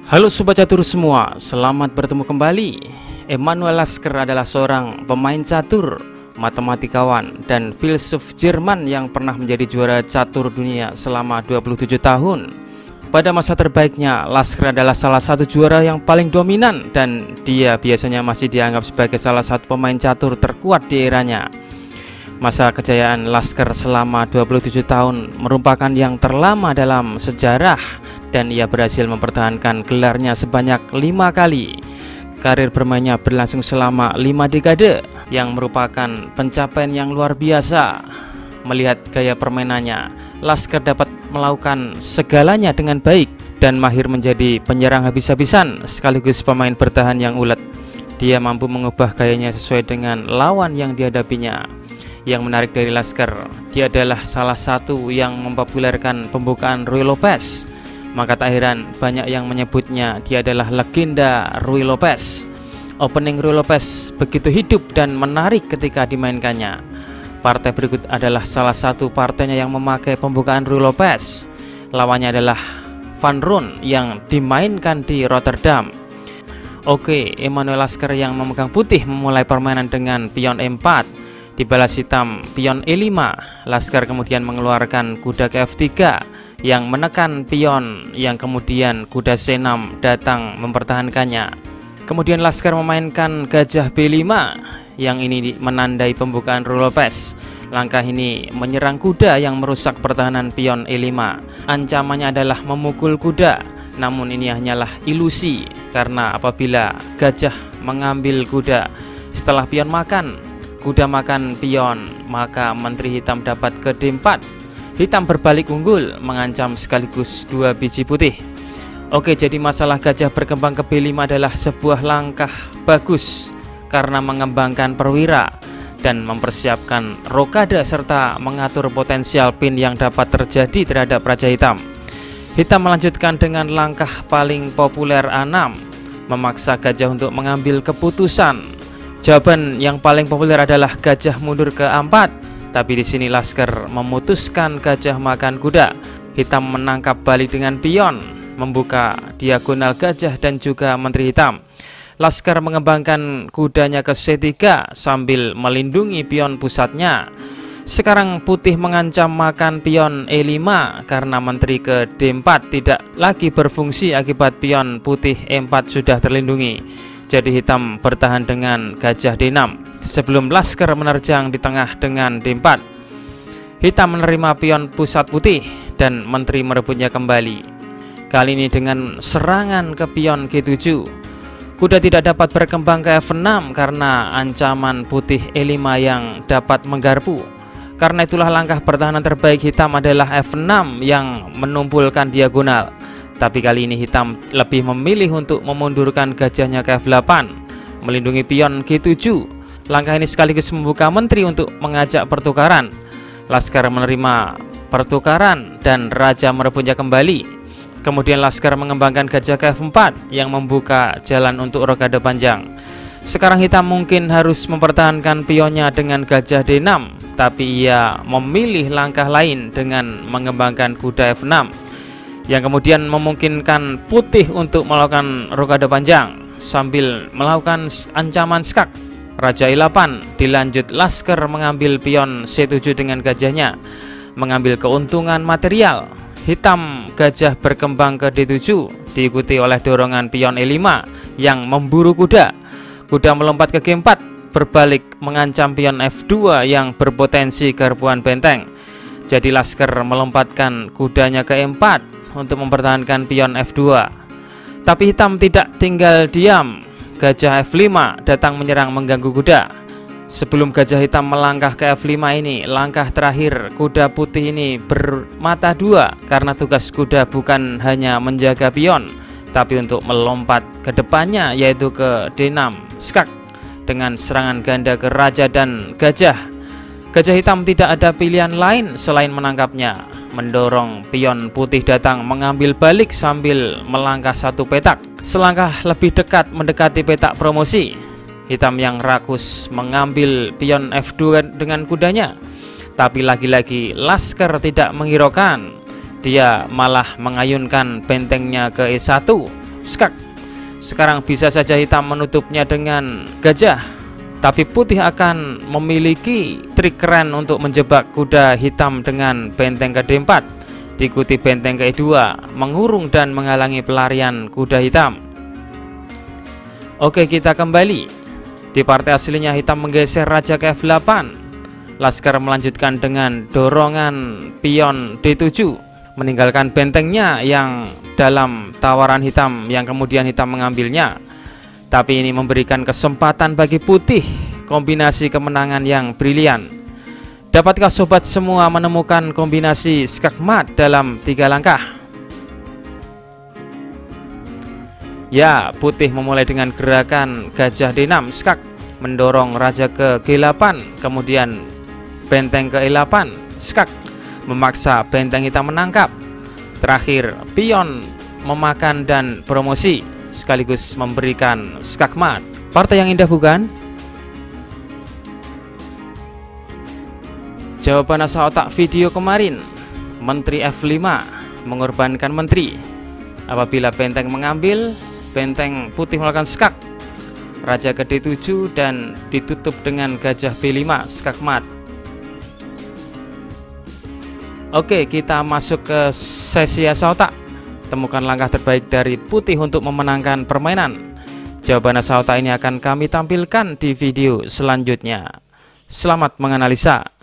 Halo Sobat Catur semua, selamat bertemu kembali. Emanuel Lasker adalah seorang pemain catur, matematikawan, dan filsuf Jerman yang pernah menjadi juara catur dunia selama 27 tahun. Pada masa terbaiknya, Lasker adalah salah satu juara yang paling dominan dan dia biasanya masih dianggap sebagai salah satu pemain catur terkuat di eranya. Masa kejayaan Lasker selama 27 tahun merupakan yang terlama dalam sejarah dan ia berhasil mempertahankan gelarnya sebanyak 5 kali. Karir bermainnya berlangsung selama 5 dekade yang merupakan pencapaian yang luar biasa. Melihat gaya permainannya, Lasker dapat melakukan segalanya dengan baik dan mahir menjadi penyerang habis-habisan sekaligus pemain bertahan yang ulet. Dia mampu mengubah gayanya sesuai dengan lawan yang dihadapinya. Yang menarik dari Lasker, dia adalah salah satu yang mempopulerkan pembukaan Ruy Lopez. Maka tak heran banyak yang menyebutnya dia adalah legenda Ruy Lopez. Opening Ruy Lopez begitu hidup dan menarik ketika dimainkannya. Partai berikut adalah salah satu partainya yang memakai pembukaan Ruy Lopez. Lawannya adalah Van Roon yang dimainkan di Rotterdam. Oke, Emanuel Lasker yang memegang putih memulai permainan dengan pion E4. Dibalas hitam pion E5, Lasker kemudian mengeluarkan kuda ke F3 yang menekan pion yang kemudian kuda C6 datang mempertahankannya. Kemudian Lasker memainkan gajah B5 yang ini menandai pembukaan Ruy Lopez. Langkah ini menyerang kuda yang merusak pertahanan pion E5. Ancamannya adalah memukul kuda, namun ini hanyalah ilusi karena apabila gajah mengambil kuda setelah pion makan, kuda makan pion, maka menteri hitam dapat ke D4. Hitam berbalik unggul, mengancam sekaligus 2 biji putih. Oke, jadi masalah gajah berkembang ke B5 adalah sebuah langkah bagus karena mengembangkan perwira dan mempersiapkan rokade serta mengatur potensial pin yang dapat terjadi terhadap Raja Hitam. Hitam melanjutkan dengan langkah paling populer A6, memaksa gajah untuk mengambil keputusan. Jawaban yang paling populer adalah gajah mundur ke A4, tapi di sini Lasker memutuskan gajah makan kuda. Hitam menangkap balik dengan pion, membuka diagonal gajah dan juga menteri hitam. Lasker mengembangkan kudanya ke C3 sambil melindungi pion pusatnya. Sekarang putih mengancam makan pion E5 karena menteri ke D4 tidak lagi berfungsi akibat pion putih E4 sudah terlindungi. Jadi hitam bertahan dengan gajah D6 sebelum Lasker menerjang di tengah dengan D4. Hitam menerima pion pusat putih dan menteri merebutnya kembali. Kali ini dengan serangan ke pion G7. Kuda tidak dapat berkembang ke F6 karena ancaman putih E5 yang dapat menggarpu. Karena itulah langkah pertahanan terbaik hitam adalah F6 yang menumpulkan diagonal. Tapi kali ini hitam lebih memilih untuk memundurkan gajahnya ke F8, melindungi pion G7. Langkah ini sekaligus membuka menteri untuk mengajak pertukaran. Lasker menerima pertukaran dan raja merebutnya kembali. Kemudian Lasker mengembangkan gajah ke F4 yang membuka jalan untuk rokade panjang. Sekarang hitam mungkin harus mempertahankan pionnya dengan gajah D6, tapi ia memilih langkah lain dengan mengembangkan kuda F6 yang kemudian memungkinkan putih untuk melakukan rokade panjang sambil melakukan ancaman skak. Raja E8 dilanjut Lasker mengambil pion C7 dengan gajahnya, mengambil keuntungan material. Hitam gajah berkembang ke D7 diikuti oleh dorongan pion E5 yang memburu kuda. Kuda melompat ke G4 berbalik mengancam pion F2 yang berpotensi garpuan benteng. Jadi Lasker melompatkan kudanya ke E4 untuk mempertahankan pion F2. Tapi hitam tidak tinggal diam. Gajah F5 datang menyerang mengganggu kuda. Sebelum gajah hitam melangkah ke F5 ini, langkah terakhir kuda putih ini bermata dua karena tugas kuda bukan hanya menjaga pion, tapi untuk melompat ke depannya yaitu ke D6 skak dengan serangan ganda ke raja dan gajah. Gajah hitam tidak ada pilihan lain selain menangkapnya. Mendorong pion putih datang mengambil balik sambil melangkah satu petak. Selangkah lebih dekat mendekati petak promosi. Hitam yang rakus mengambil pion F2 dengan kudanya. Tapi lagi-lagi Lasker tidak menghiraukan. Dia malah mengayunkan bentengnya ke E1 skak. Sekarang bisa saja hitam menutupnya dengan gajah, tapi putih akan memiliki trik keren untuk menjebak kuda hitam dengan benteng ke D4. Diikuti benteng ke E2, mengurung dan menghalangi pelarian kuda hitam. Oke, kita kembali. Di partai aslinya hitam menggeser raja ke F8. Laskar melanjutkan dengan dorongan pion D7, meninggalkan bentengnya yang dalam tawaran hitam yang kemudian hitam mengambilnya. Tapi ini memberikan kesempatan bagi putih, kombinasi kemenangan yang brilian. Dapatkah sobat semua menemukan kombinasi skak mat dalam 3 langkah? Ya, putih memulai dengan gerakan gajah D6 skak, mendorong raja ke G8, kemudian benteng ke E8 skak, memaksa benteng hitam menangkap. Terakhir pion memakan dan promosi, sekaligus memberikan skak mat. Partai yang indah, bukan? Jawaban asal otak video kemarin, menteri F5 mengorbankan menteri. Apabila benteng mengambil, benteng putih melakukan skak, raja ke D7 dan ditutup dengan gajah B5 skak mat. Oke, kita masuk ke sesi asa otak. Temukan langkah terbaik dari putih untuk memenangkan permainan. Jawaban asa otak ini akan kami tampilkan di video selanjutnya. Selamat menganalisa.